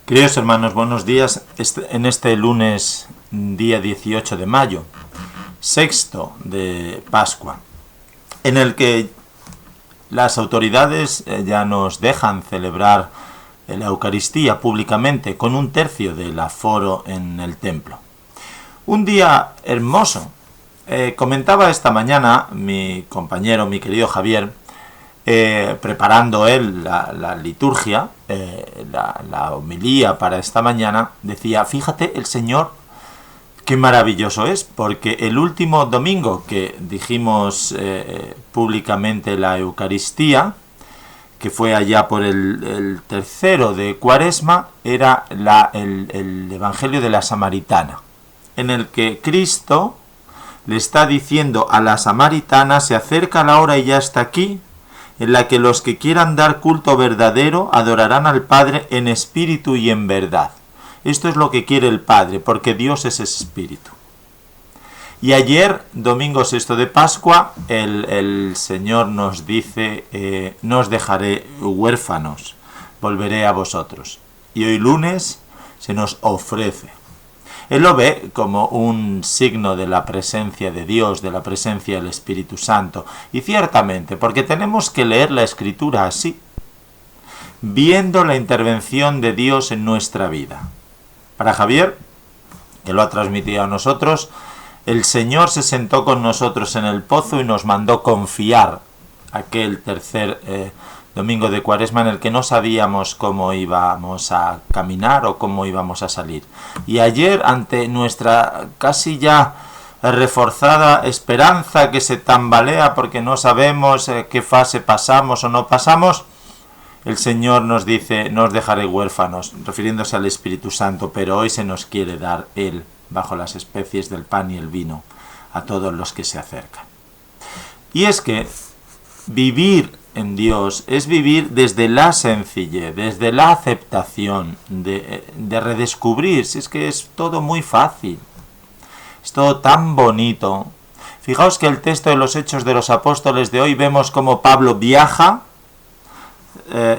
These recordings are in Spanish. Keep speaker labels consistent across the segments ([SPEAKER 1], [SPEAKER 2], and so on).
[SPEAKER 1] Queridos hermanos, buenos días. En este lunes, día 18 de mayo, sexto de Pascua, en el que las autoridades ya nos dejan celebrar la Eucaristía públicamente con 1/3 del aforo en el templo. Un día hermoso. Comentaba esta mañana mi compañero, mi querido Javier, preparando él la liturgia, la homilía para esta mañana, decía, fíjate el Señor, qué maravilloso es, porque el último domingo que dijimos públicamente la Eucaristía, que fue allá por el 3 de Cuaresma, era el Evangelio de la Samaritana, en el que Cristo le está diciendo a la samaritana, se acerca la hora y ya está aquí, en la que los que quieran dar culto verdadero adorarán al Padre en espíritu y en verdad. Esto es lo que quiere el Padre, porque Dios es espíritu. Y ayer, domingo 6 de Pascua, el Señor nos dice, no os dejaré huérfanos, volveré a vosotros. Y hoy lunes se nos ofrece. Él lo ve como un signo de la presencia de Dios, de la presencia del Espíritu Santo. Y ciertamente, porque tenemos que leer la Escritura así, viendo la intervención de Dios en nuestra vida. Para Javier, que lo ha transmitido a nosotros, el Señor se sentó con nosotros en el pozo y nos mandó confiar aquel tercer domingo de Cuaresma en el que no sabíamos cómo íbamos a caminar o cómo íbamos a salir. Y ayer, ante nuestra casi ya reforzada esperanza que se tambalea porque no sabemos qué fase pasamos o no pasamos, el Señor nos dice, no os dejaré huérfanos, refiriéndose al Espíritu Santo, pero hoy se nos quiere dar Él, bajo las especies del pan y el vino, a todos los que se acercan. Y es que vivir en Dios es vivir desde la sencillez, desde la aceptación, de redescubrir, si es que es todo muy fácil, es todo tan bonito. Fijaos que el texto de los Hechos de los Apóstoles de hoy vemos como Pablo viaja,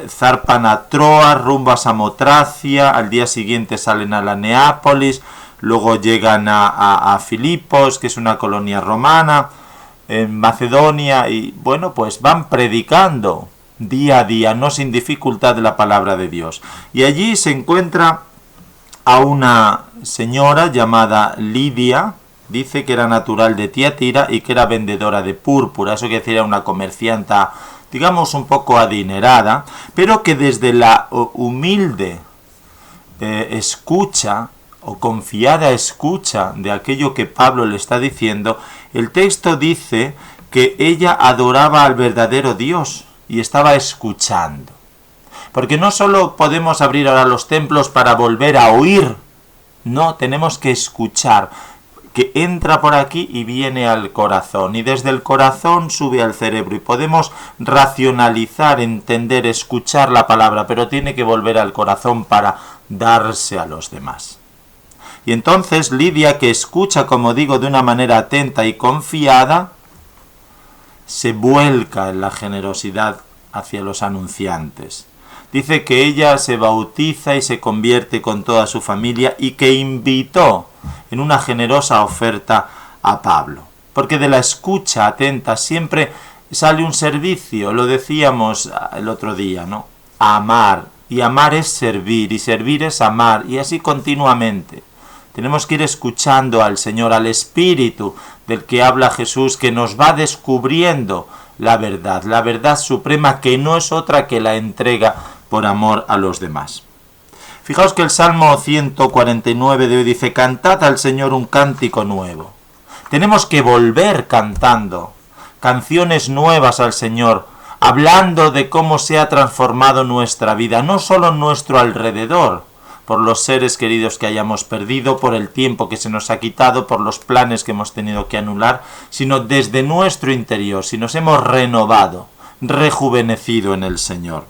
[SPEAKER 1] zarpan a Troa, rumbo a Samotracia, al día siguiente salen a la Neápolis, luego llegan a Filipos, que es una colonia romana, en Macedonia, y bueno, pues van predicando día a día, no sin dificultad, la palabra de Dios. Y allí se encuentra a una señora llamada Lidia, dice que era natural de Tiatira y que era vendedora de púrpura, eso quiere decir era una comercianta, digamos, un poco adinerada, pero que desde la humilde escucha o confiada escucha de aquello que Pablo le está diciendo, el texto dice que ella adoraba al verdadero Dios y estaba escuchando. Porque no solo podemos abrir ahora los templos para volver a oír, no, tenemos que escuchar, que entra por aquí y viene al corazón, y desde el corazón sube al cerebro, y podemos racionalizar, entender, escuchar la palabra, pero tiene que volver al corazón para darse a los demás. Y entonces Lidia, que escucha, como digo, de una manera atenta y confiada, se vuelca en la generosidad hacia los anunciantes. Dice que ella se bautiza y se convierte con toda su familia y que invitó en una generosa oferta a Pablo. Porque de la escucha atenta siempre sale un servicio, lo decíamos el otro día, ¿no? Amar, y amar es servir, y servir es amar, y así continuamente. Tenemos que ir escuchando al Señor, al Espíritu del que habla Jesús, que nos va descubriendo la verdad suprema, que no es otra que la entrega por amor a los demás. Fijaos que el Salmo 149 de hoy dice, cantad al Señor un cántico nuevo. Tenemos que volver cantando canciones nuevas al Señor, hablando de cómo se ha transformado nuestra vida, no solo en nuestro alrededor, por los seres queridos que hayamos perdido, por el tiempo que se nos ha quitado, por los planes que hemos tenido que anular, sino desde nuestro interior, si nos hemos renovado, rejuvenecido en el Señor.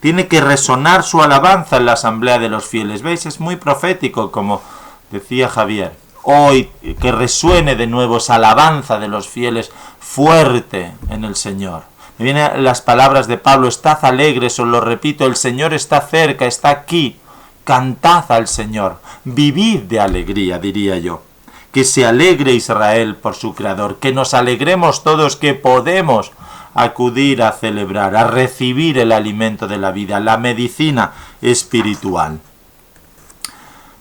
[SPEAKER 1] Tiene que resonar su alabanza en la asamblea de los fieles. ¿Veis? Es muy profético, como decía Javier. Hoy que resuene de nuevo esa alabanza de los fieles fuerte en el Señor. Me vienen las palabras de Pablo, estad alegres, os lo repito, el Señor está cerca, está aquí. cantad al Señor, vivid de alegría, diría yo. Que se alegre Israel por su Creador, que nos alegremos todos que podemos acudir a celebrar, a recibir el alimento de la vida, la medicina espiritual.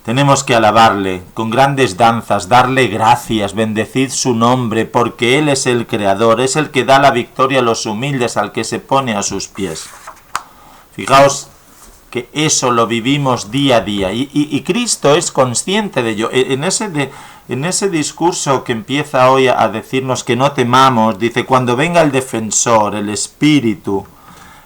[SPEAKER 1] Tenemos que alabarle con grandes danzas, darle gracias, bendecid su nombre, porque Él es el Creador, es el que da la victoria a los humildes, al que se pone a sus pies. Fijaos que eso lo vivimos día a día, y Cristo es consciente de ello. En ese discurso que empieza hoy a decirnos que no temamos, dice, cuando venga el defensor, el Espíritu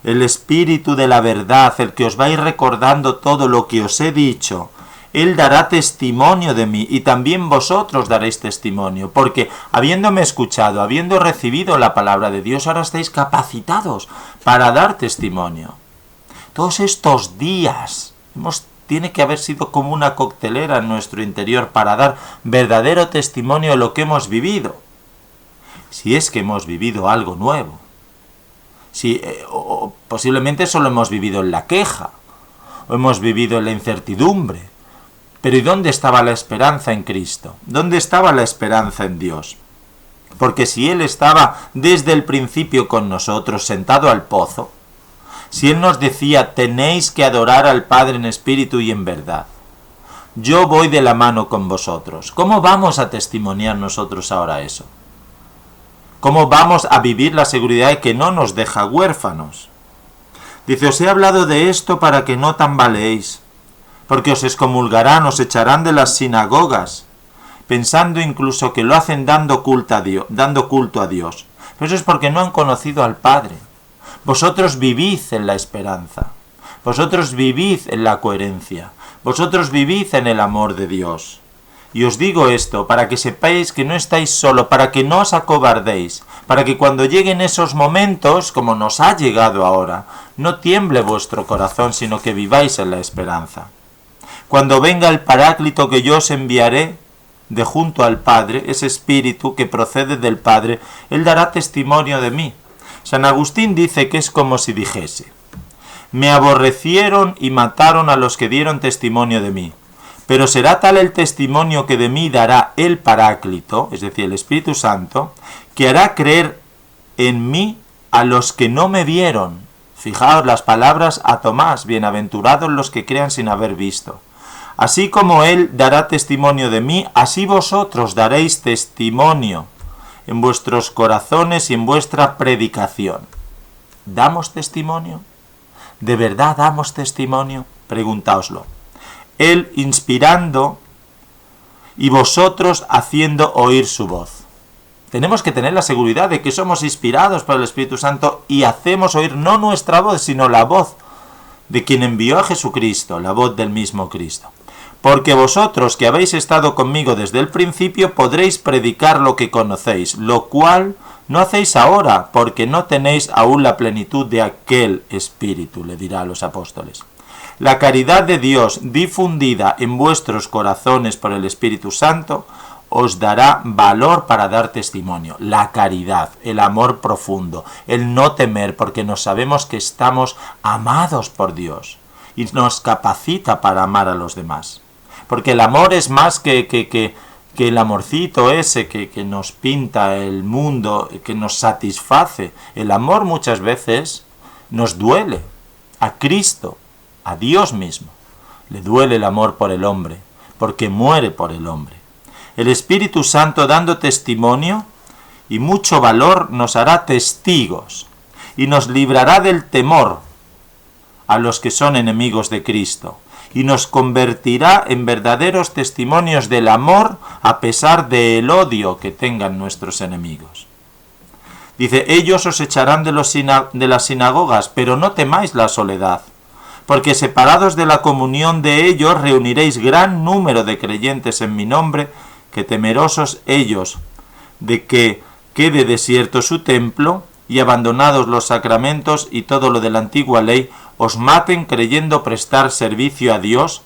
[SPEAKER 1] de la verdad, el que os va a ir recordando todo lo que os he dicho, Él dará testimonio de mí, y también vosotros daréis testimonio, porque habiéndome escuchado, habiendo recibido la palabra de Dios, ahora estáis capacitados para dar testimonio. Todos estos días tiene que haber sido como una coctelera en nuestro interior para dar verdadero testimonio de lo que hemos vivido. Si es que hemos vivido algo nuevo. O posiblemente solo hemos vivido en la queja, o hemos vivido en la incertidumbre. Pero ¿y dónde estaba la esperanza en Cristo? ¿Dónde estaba la esperanza en Dios? Porque si Él estaba desde el principio con nosotros, sentado al pozo, si Él nos decía, tenéis que adorar al Padre en espíritu y en verdad, yo voy de la mano con vosotros, ¿cómo vamos a testimoniar nosotros ahora eso? ¿Cómo vamos a vivir la seguridad de que no nos deja huérfanos? Dice, os he hablado de esto para que no tambaleéis, porque os excomulgarán, os echarán de las sinagogas, pensando incluso que lo hacen dando culto a Dios. Pero eso es porque no han conocido al Padre. Vosotros vivid en la esperanza, vosotros vivid en la coherencia, vosotros vivid en el amor de Dios. Y os digo esto para que sepáis que no estáis solo, para que no os acobardéis, para que cuando lleguen esos momentos, como nos ha llegado ahora, no tiemble vuestro corazón, sino que viváis en la esperanza. Cuando venga el Paráclito que yo os enviaré de junto al Padre, ese Espíritu que procede del Padre, Él dará testimonio de mí. San Agustín dice que es como si dijese, me aborrecieron y mataron a los que dieron testimonio de mí, pero será tal el testimonio que de mí dará el Paráclito, es decir, el Espíritu Santo, que hará creer en mí a los que no me vieron. Fijaos las palabras a Tomás, bienaventurados los que crean sin haber visto. Así como Él dará testimonio de mí, así vosotros daréis testimonio en vuestros corazones y en vuestra predicación. ¿Damos testimonio? ¿De verdad damos testimonio? Preguntaoslo. Él inspirando y vosotros haciendo oír su voz. Tenemos que tener la seguridad de que somos inspirados por el Espíritu Santo y hacemos oír no nuestra voz, sino la voz de quien envió a Jesucristo, la voz del mismo Cristo. Porque vosotros que habéis estado conmigo desde el principio podréis predicar lo que conocéis, lo cual no hacéis ahora, porque no tenéis aún la plenitud de aquel Espíritu, le dirá a los apóstoles. La caridad de Dios difundida en vuestros corazones por el Espíritu Santo os dará valor para dar testimonio. La caridad, el amor profundo, el no temer, porque nos sabemos que estamos amados por Dios y nos capacita para amar a los demás. Porque el amor es más que el amorcito ese que nos pinta el mundo, que nos satisface. El amor muchas veces nos duele. A Cristo, a Dios mismo, le duele el amor por el hombre, porque muere por el hombre. El Espíritu Santo, dando testimonio y mucho valor, nos hará testigos y nos librará del temor a los que son enemigos de Cristo, y nos convertirá en verdaderos testimonios del amor a pesar del odio que tengan nuestros enemigos. Dice, ellos os echarán de las sinagogas, pero no temáis la soledad, porque separados de la comunión de ellos reuniréis gran número de creyentes en mi nombre, que temerosos ellos de que quede desierto su templo y abandonados los sacramentos y todo lo de la antigua ley, os maten creyendo prestar servicio a Dios,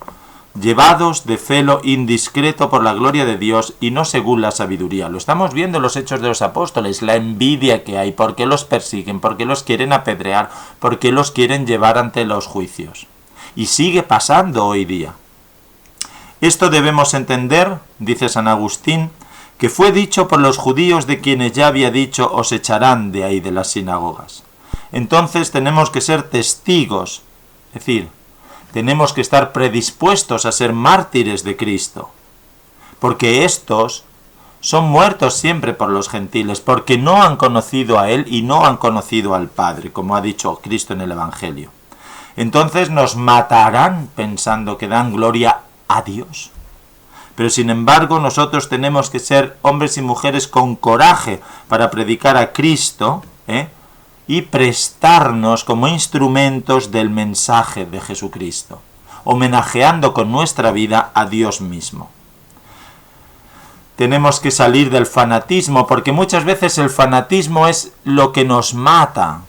[SPEAKER 1] llevados de celo indiscreto por la gloria de Dios y no según la sabiduría. Lo estamos viendo en los Hechos de los Apóstoles, la envidia que hay, por qué los persiguen, por qué los quieren apedrear, por qué los quieren llevar ante los juicios. y sigue pasando hoy día. Esto debemos entender, dice San Agustín, que fue dicho por los judíos de quienes ya había dicho os echarán de ahí de las sinagogas. Entonces tenemos que ser testigos, es decir, tenemos que estar predispuestos a ser mártires de Cristo, porque estos son muertos siempre por los gentiles, porque no han conocido a Él y no han conocido al Padre, como ha dicho Cristo en el Evangelio. Entonces nos matarán pensando que dan gloria a Dios. Pero sin embargo nosotros tenemos que ser hombres y mujeres con coraje para predicar a Cristo, y prestarnos como instrumentos del mensaje de Jesucristo, homenajeando con nuestra vida a Dios mismo. Tenemos que salir del fanatismo, porque muchas veces el fanatismo es lo que nos mata.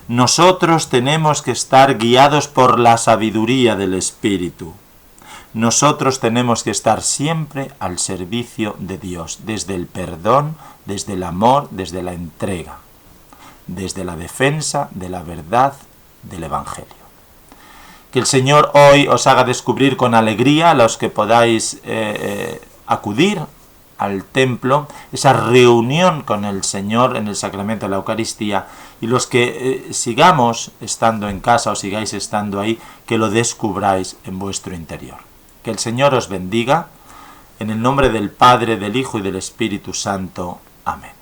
[SPEAKER 1] Nosotros tenemos que estar guiados por la sabiduría del Espíritu. Nosotros tenemos que estar siempre al servicio de Dios, desde el perdón, desde el amor, desde la entrega, desde la defensa de la verdad del Evangelio. Que el Señor hoy os haga descubrir con alegría, a los que podáis acudir al templo, esa reunión con el Señor en el sacramento de la Eucaristía, y los que sigamos estando en casa o sigáis estando ahí, que lo descubráis en vuestro interior. Que el Señor os bendiga, en el nombre del Padre, del Hijo y del Espíritu Santo. Amén.